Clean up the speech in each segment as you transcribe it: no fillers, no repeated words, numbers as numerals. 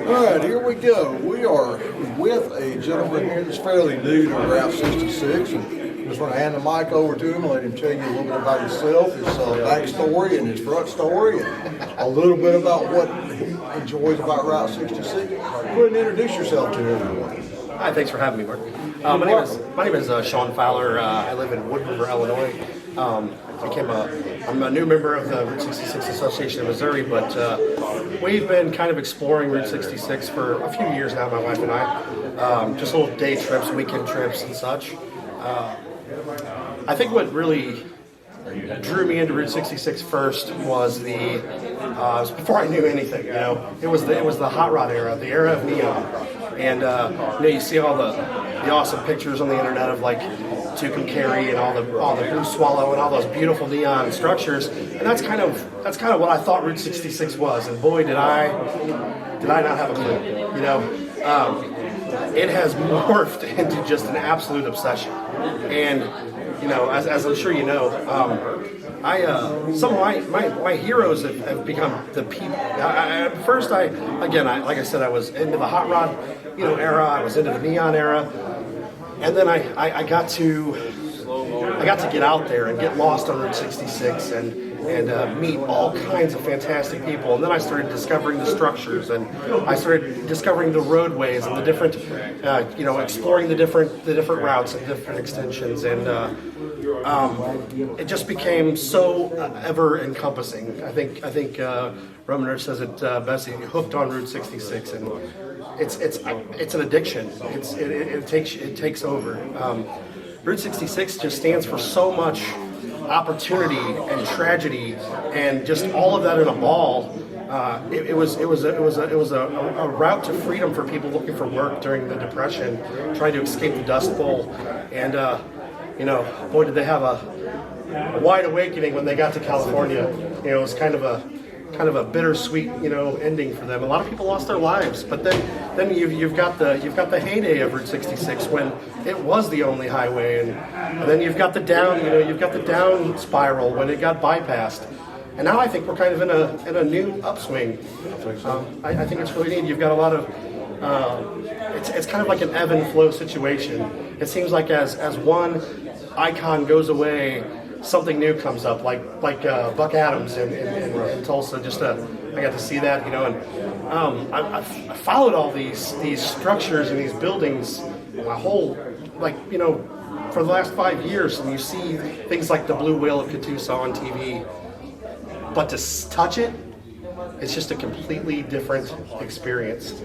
All right, here we go. We are with a gentleman here that's fairly new to Route 66. And just want to hand the mic over to him and let him tell you a little bit about himself, his backstory and his front story, and a little bit about what he enjoys about Route 66. Go ahead and introduce yourself to everyone. Hi, thanks for having me, Mark. My name is Shawn Fowler. I live in Wood River, Illinois. I'm a new member of the Route 66 Association of Missouri, but we've been kind of exploring Route 66 for a few years now, my wife and I. Just little day trips, weekend trips and such. I think what really drew me into Route 66 first was was before I knew anything. You know, it was the hot rod era, the era of neon, and you see all the awesome pictures on the internet of like Tucumcari and all the Blue Swallow and all those beautiful neon structures, and that's kind of what I thought Route 66 was. And boy, did I not have a clue. You know, it has morphed into just an absolute obsession, and you know, as I'm sure you know, some of my heroes have become the people. First, like I said, I was into the hot rod, era. I was into the neon era, and then I got to get out there and get lost on Route 66 and meet all kinds of fantastic people. And then I started discovering the structures, and I started discovering the roadways and the different, exploring the different routes and different extensions, and it just became so ever encompassing. I think Roman Rich says it best. He hooked on Route 66, and it's an addiction. It takes over. Route 66 just stands for so much opportunity and tragedy, and just all of that in a ball. It was a route to freedom for people looking for work during the Depression, trying to escape the Dust Bowl, and boy, did they have a wide awakening when they got to California. It was kind of a bittersweet, ending for them. A lot of people lost their lives, but then you've got the heyday of Route 66 when it was the only highway, and then you've got the down spiral when it got bypassed, and now I think we're kind of in a new upswing. I think it's really neat. You've got a lot of it's kind of like an ebb and flow situation. It seems like as one icon goes away, something new comes up, like Buck Adams in Tulsa. I got to see that, and I followed all these structures and these buildings my whole, for the last 5 years, and you see things like the Blue Whale of Catoosa on TV, but to touch it, it's just a completely different experience.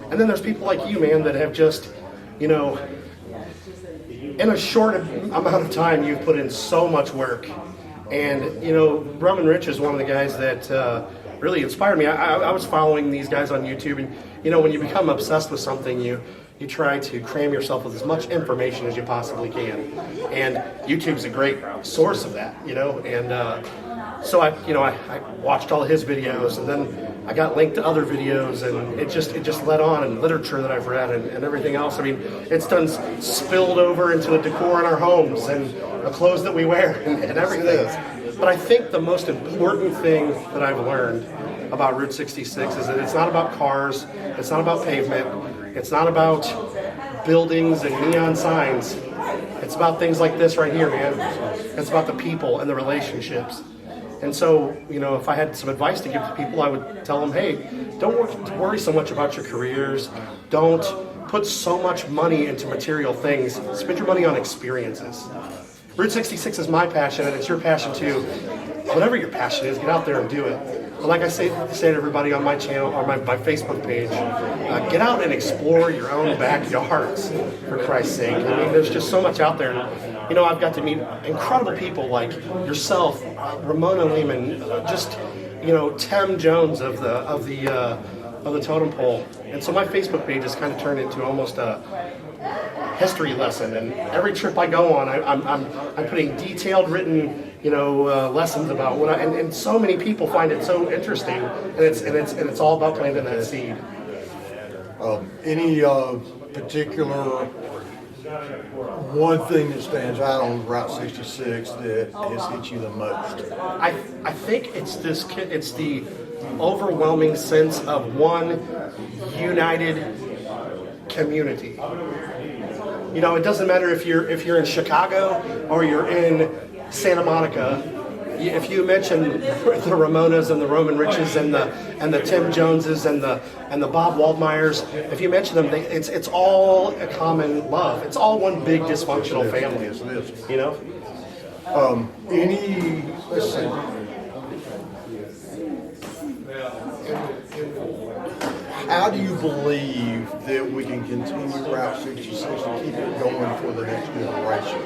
And then there's people like you, man, that have just, in a short amount of time, you've put in so much work. And, Roman Rich is one of the guys that really inspired me. I was following these guys on YouTube, and, when you become obsessed with something, you try to cram yourself with as much information as you possibly can. And YouTube's a great source of that, and so I watched all of his videos, and then I got linked to other videos, and it just led on, and literature that I've read and everything else. I mean, it's done spilled over into the decor in our homes and the clothes that we wear and everything. But I think the most important thing that I've learned about Route 66 is that it's not about cars, it's not about pavement, it's not about buildings and neon signs. It's about things like this right here, man. It's about the people and the relationships. And so, if I had some advice to give to people, I would tell them, hey, don't worry so much about your careers. Don't put so much money into material things. Spend your money on experiences. Route 66 is my passion, and it's your passion too. Whatever your passion is, get out there and do it. But like I say to everybody on my channel, or my Facebook page, get out and explore your own backyards, for Christ's sake. I mean, there's just so much out there. I've got to meet incredible people like yourself, Ramona Lehman, Tim Jones of the totem pole. And so my Facebook page has kind of turned into almost a history lesson. And every trip I go on, I'm putting detailed written lessons about what and so many people find it so interesting, and it's all about planting that seed. Any particular one thing that stands out on Route 66 that has hit you the most? I think it's the overwhelming sense of one united community. You know, it doesn't matter if you're in Chicago or you're in Santa Monica. If you mention the Ramonas and the Roman Riches and the Tim Joneses and the Bob Waldmeyers, if you mention them, it's all a common love. It's all one big dysfunctional family. Yes, it is. You know. Let's see. How do you believe that we can continue Route 66 and keep it going for the next generation?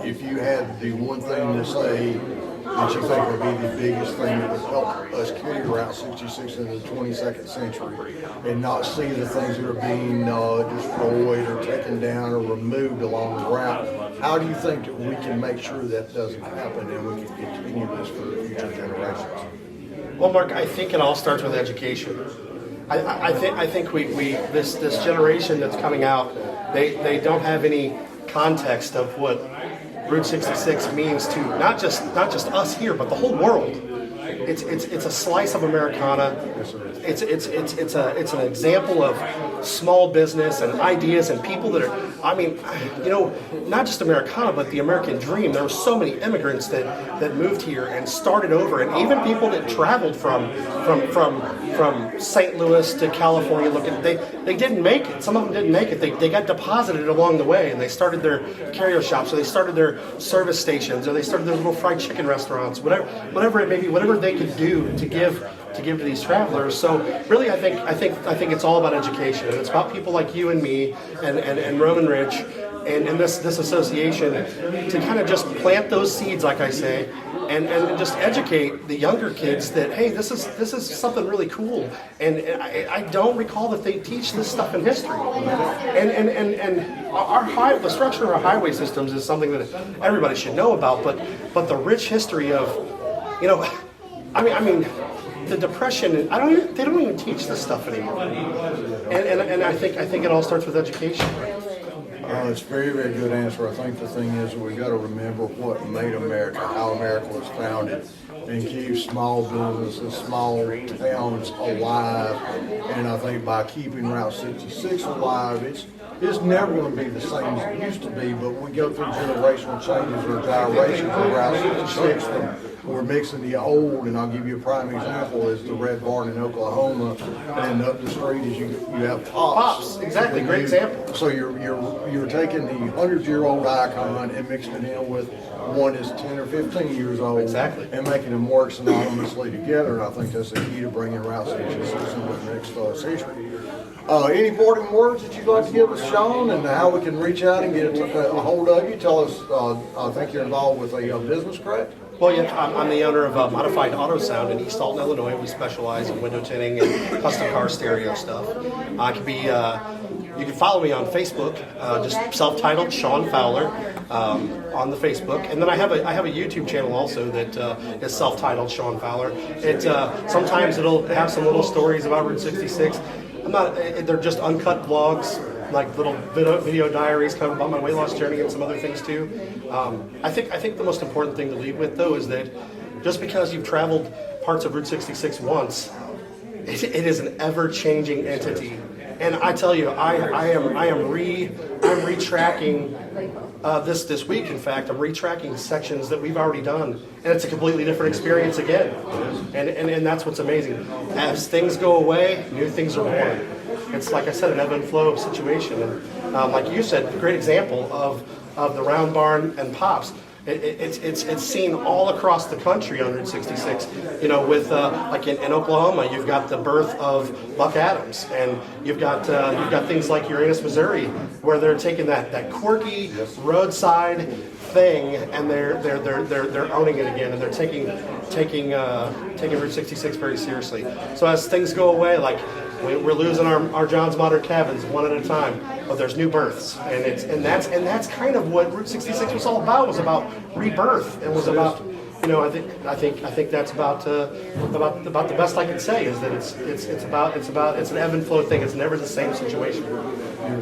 If you had the one thing to say that you think would be the biggest thing that would help us carry Route 66 in the 22nd century and not see the things that are being destroyed or taken down or removed along the route, how do you think that we can make sure that doesn't happen and we can continue this for the future generations? Well, Mark, I think it all starts with education. I think this generation that's coming out, they don't have any context of what Route 66 means to not just us here, but the whole world. It's a slice of Americana. It's an example of small business and ideas and people that are, I mean, you know, not just Americana, but the American dream. There were so many immigrants that moved here and started over, and even people that traveled from St. Louis to California looking, they didn't make it. Some of them didn't make it. They got deposited along the way, and they started their carrier shops, or they started their service stations, or they started their little fried chicken restaurants, whatever it may be, whatever they could do to give to these travelers. So really, I think it's all about education, and it's about people like you and me and Roman Rich and this association to kind of just plant those seeds, like I say, and just educate the younger kids that, hey, this is something really cool. And I don't recall that they teach this stuff in history. And the structure of our highway systems is something that everybody should know about. But the rich history of, you know, I mean, the Depression. They don't even teach this stuff anymore. And I think it all starts with education. It's a very, very good answer. I think the thing is we've got to remember what made America, how America was founded, and keep small businesses, small towns alive. And I think by keeping Route 66 alive, it's never going to be the same as it used to be, but we go through generational changes or gyrations of Route 66. We're mixing the old, and I'll give you a prime example, is the Red Barn in Oklahoma, and up the street is you have Pops. Pops, exactly, great example. So you're taking the 100-year-old icon and mixing it in with one that's 10 or 15 years old, exactly, and making them work synonymously together. And I think that's the key to bringing Route 66 into the next century. Any parting words that you'd like to give us, Shawn, and how we can reach out and get a hold of you? Tell us, I think you're involved with a business, correct? Well, yeah, I'm the owner of Modified Auto Sound in East Alton, Illinois. We specialize in window tinting and custom car stereo stuff. You can follow me on Facebook, just self-titled Shawn Fowler on the Facebook, and then I have a YouTube channel also that is self-titled Shawn Fowler. Sometimes it'll have some little stories about Route 66. They're just uncut vlogs, like little video diaries kind of about my weight loss journey and some other things too. I think the most important thing to leave with, though, is that just because you've traveled parts of Route 66 once, it is an ever-changing entity. And I tell you, I'm retracking this week. In fact, I'm retracking sections that we've already done, and it's a completely different experience again. And that's what's amazing. As things go away, new things are born. It's, like I said, an ebb and flow situation. And like you said, a great example of the Round Barn and Pops. It's seen all across the country on Route 66. You know, with like in Oklahoma, you've got the birth of Buck Adams, and you've got things like Uranus, Missouri, where they're taking that quirky roadside thing and they're owning it again, and they're taking Route 66 very seriously. So as things go away, like we're losing our John's Modern Cabins one at a time, but there's new births, and that's kind of what Route 66 was all about. Was about rebirth, and was about, you know, I think that's about the best I can say, is that it's an ebb and flow thing. It's never the same situation.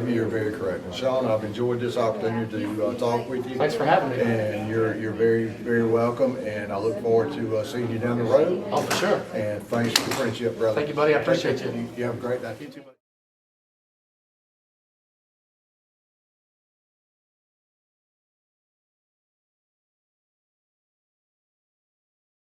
You're very correct. And Shawn, I've enjoyed this opportunity to talk with you. Thanks for having me. And you're very welcome. And I look forward to seeing you down the road. Oh, for sure. And thanks for the friendship, brother. Thank you, buddy. I appreciate you. You have a great day. You too, buddy.